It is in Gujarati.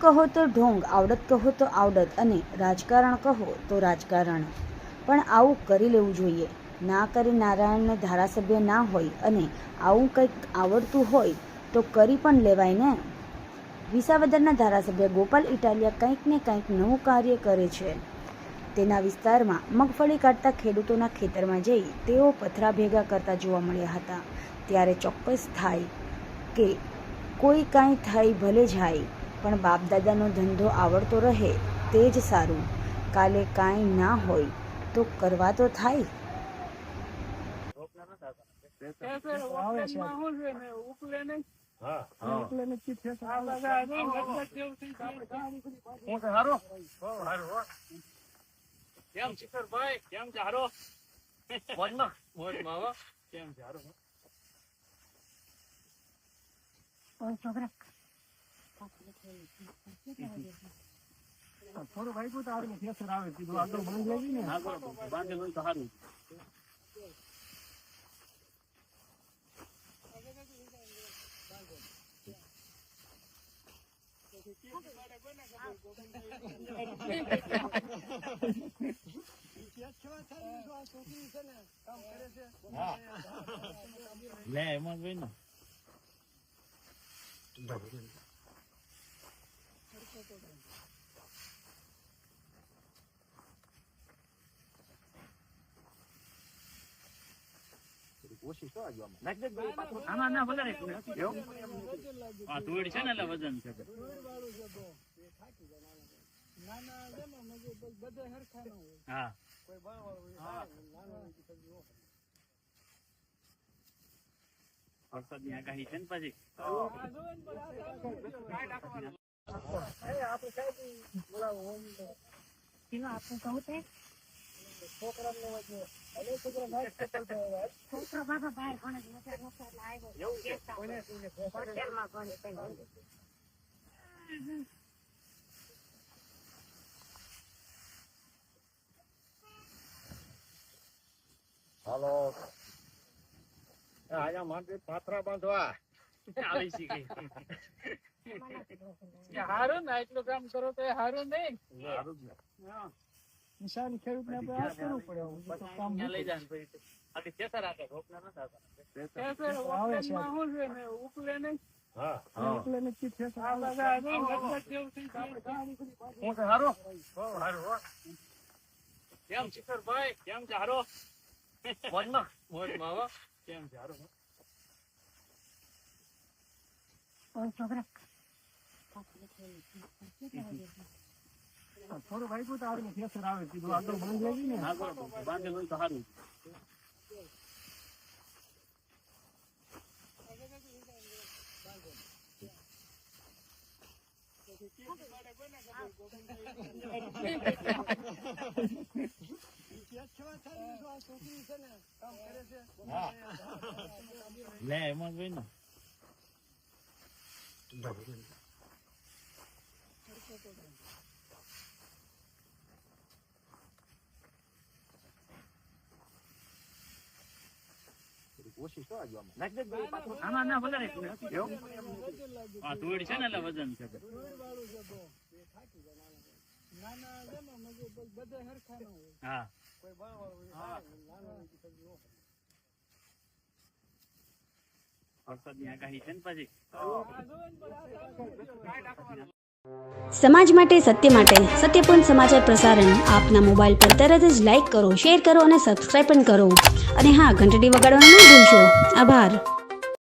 કહો તો ઢોંગ, આવડત કહો તો આવડત અને રાજકારણ કહો તો રાજકારણ. પણ આવું કરી લેવું જોઈએ. ના કરી નારાયણને ધારાસભ્ય ના હોય અને આવું કંઈક આવડતું હોય તો કરી પણ લેવાય ને. વિસાવદરના ધારાસભ્ય ગોપાલ ઇટાલિયા કંઈક ને કંઈક નવું કાર્ય કરે છે. તેના વિસ્તારમાં મગફળી કાઢતા ખેડૂતોના ખેતરમાં જઈ તેઓ પથરા ભેગા કરતા જોવા મળ્યા હતા. ત્યારે ચોક્કસ થાય કે કોઈ કાંઈ થાય ભલે જાય, પણ બાપદાદાનો ધંધો આવડતો રહે તે જ સારું. કાલે કાંઈ ના હોય તો કરવા તો થાય. કેમ શિખરભાઈ, કેમ છે? હારો મોજમાં હો. કેમ છે? હારો થોડું ભાઈ તો આવે ને ફેસર આવે કીધું આગળ બાંધ લેવી ને. હા બરોબર, બાંધેલું હોય તો સારું. લે એમાં જોઈ ને કોશિશ તો આમાં ના વધારે છે ને એટલે વજન છે. હા વરસાદની આગાહી છે ને પછી હાલો આયા માટે પાથરા બાંધવા આવી શીખી. હારું ને એટલું કામ કરો તો હારું નહીં. નિશાન ખેડૂત ને આપણે આ કરવું પડે. કામ લઈ જાય પછી આખી ખેતર રાખે રોપના ન થતા. ખેતર આવે છે હું છે ને ઉકલે નહીં. હા ઉકલે ને ચીત ખેતર આ લગા દો લગા જેવું થઈ જાય. હું કે હારો હારો કેમ શિખરભાઈ, કેમ છે? હારો મોજમાં હો. કેમ છે? હારો થોડું ભાઈ તો આવે ને ફેસર આવે કીધું આગળ બાંધ લેવી ને. હા બરોબર, બાંધેલું હોય તો સારું. લે એમાં જોઈ ને કોશિશ તો આમાં ના વધારે છે ને. હા ધૂળ છે ને એટલે વજન છે. હા વરસાદની આગાહી છે ને પછી સમાજ માટે, સત્ય માટે, સત્યપૂર્ણ સમાચાર પ્રસારણ આપના મોબાઈલ પર તરત જ લાઈક કરો, શેર કરો અને સબસ્ક્રાઈબ પણ કરો. અને હા, ઘંટડી વગાડવાનું ન ભૂલશો. આભાર.